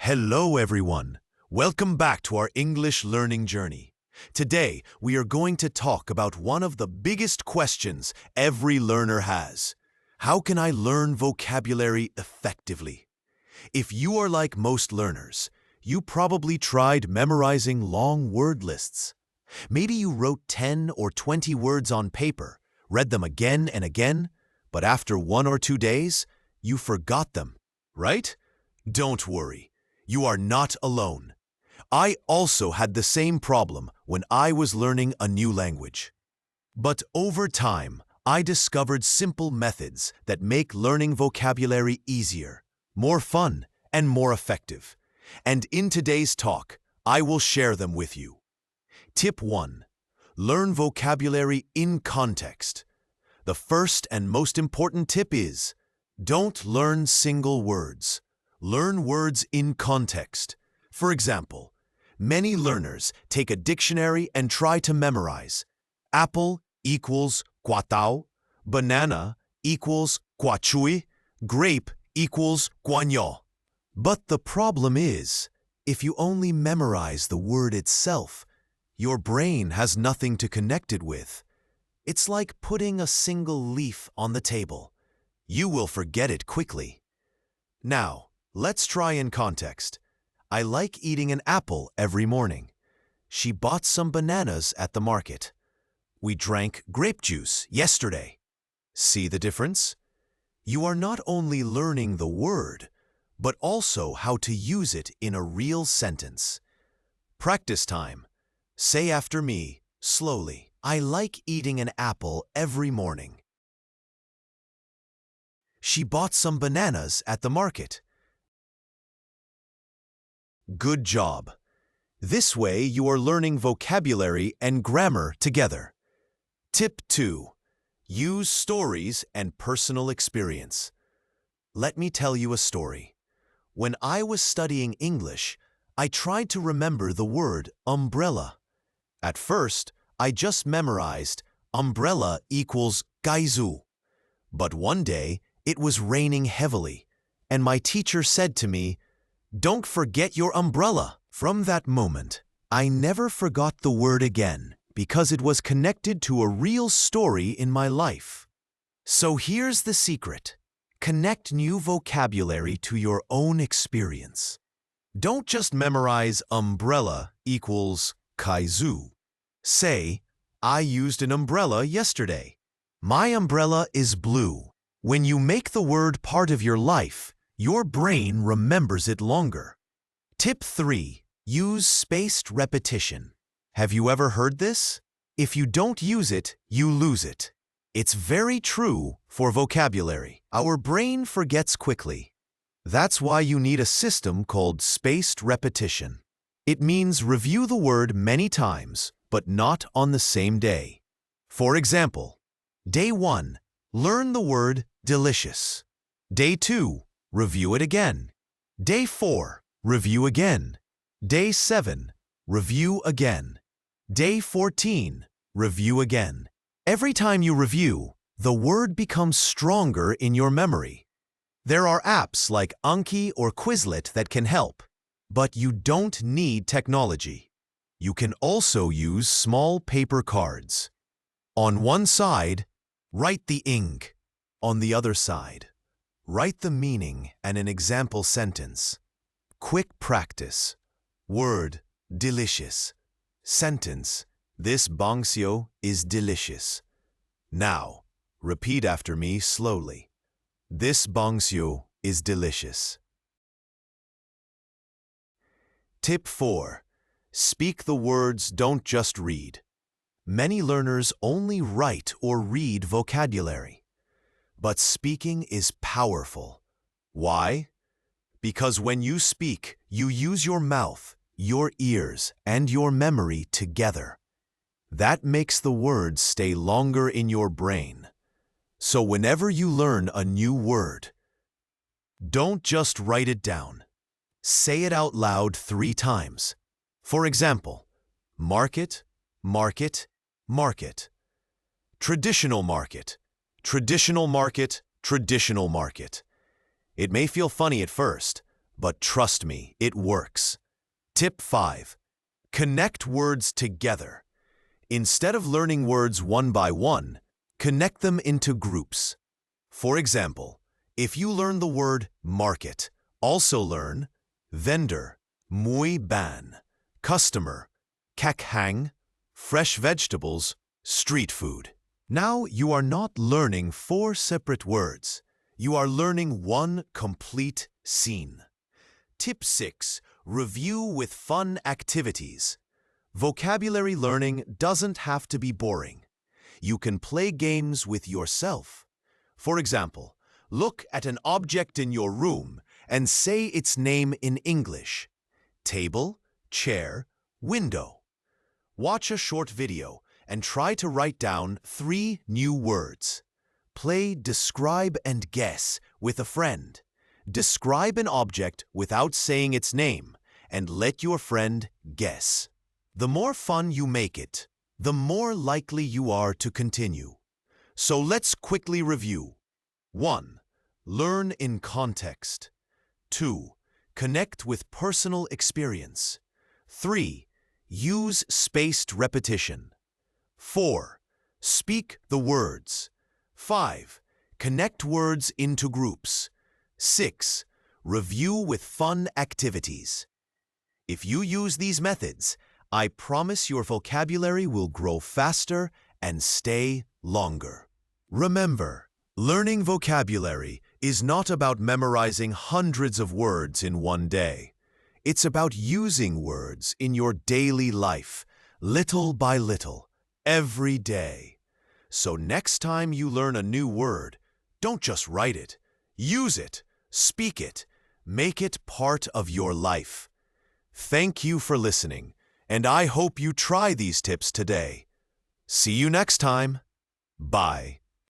Hello, everyone. Welcome back to our English learning journey. Today, we are going to talk about one of the biggest questions every learner has. How can I learn vocabulary effectively? If you are like most learners, you probably tried memorizing long word lists. Maybe you wrote 10 or 20 words on paper, read them again and again, but after 1 or 2 days, you forgot them, right? Don't worry. You are not alone. I also had the same problem when I was learning a new language. But over time, I discovered simple methods that make learning vocabulary easier, more fun, and more effective. And in today's talk, I will share them with you. Tip 1. Learn vocabulary in context. The first and most important tip is, don't learn single words. Learn words in context. For example, many learners take a dictionary and try to memorize. Apple equals quatao, banana equals quachui, grape equals guanyo. But the problem is, if you only memorize the word itself, your brain has nothing to connect it with. It's like putting a single leaf on the table. You will forget it quickly. Now, let's try in context. I like eating an apple every morning. She bought some bananas at the market. We drank grape juice yesterday. See the difference? You are not only learning the word, but also how to use it in a real sentence. Practice time. Say after me, slowly. I like eating an apple every morning. She bought some bananas at the market. Good job. This way you are learning vocabulary and grammar together. Tip 2. Use stories and personal experience. Let me tell you a story. When I was studying English, I tried to remember the word umbrella. At first, I just memorized umbrella equals gaizu. But one day, it was raining heavily, and my teacher said to me, "Don't forget your umbrella." From that moment, I never forgot the word again because it was connected to a real story in my life. So here's the secret. Connect new vocabulary to your own experience. Don't just memorize umbrella equals kaizu. Say, I used an umbrella yesterday. My umbrella is blue. When you make the word part of your life, your brain remembers it longer. Tip 3. Use spaced repetition. Have you ever heard this? If you don't use it, you lose it. It's very true for vocabulary. Our brain forgets quickly. That's why you need a system called spaced repetition. It means review the word many times, but not on the same day. For example, Day 1, learn the word delicious. Day 2, review it again. Day 4, review again. Day 7, review again. Day 14, review again. Every time you review, the word becomes stronger in your memory. There are apps like Anki or Quizlet that can help, but you don't need technology. You can also use small paper cards. On one side, write the ing. On the other side, write the meaning and an example sentence. Quick practice. Word, delicious. Sentence, this bangsiu is delicious. Now, repeat after me slowly. This bangsiu is delicious. Tip 4. Speak the words, don't just read. Many learners only write or read vocabulary. But speaking is powerful. Why? Because when you speak, you use your mouth, your ears, and your memory together. That makes the words stay longer in your brain. So whenever you learn a new word, don't just write it down. Say it out loud 3 times. For example, market, market, market. Traditional market, traditional market, traditional market. It may feel funny at first, but trust me, it works. Tip 5. Connect words together. Instead of learning words one by one, connect them into groups. For example, if you learn the word market, also learn vendor, muy ban, customer, kakhang, fresh vegetables, street food. Now you are not learning 4 separate words. You are learning one complete scene. Tip 6. Review with fun activities. Vocabulary learning doesn't have to be boring. You can play games with yourself. For example, look at an object in your room and say its name in English. Table, chair, window. Watch a short video and try to write down 3 new words. Play describe and guess with a friend. Describe an object without saying its name and let your friend guess. The more fun you make it, the more likely you are to continue. So let's quickly review. 1. Learn in context. 2. Connect with personal experience. 3. Use spaced repetition. 4. Speak the words. 5. Connect words into groups. 6. Review with fun activities. If you use these methods, I promise your vocabulary will grow faster and stay longer. Remember, learning vocabulary is not about memorizing hundreds of words in one day. It's about using words in your daily life, little by little, every day. So next time you learn a new word, don't just write it. Use it, speak it, make it part of your life. Thank you for listening, and I hope you try these tips today. See you next time. Bye.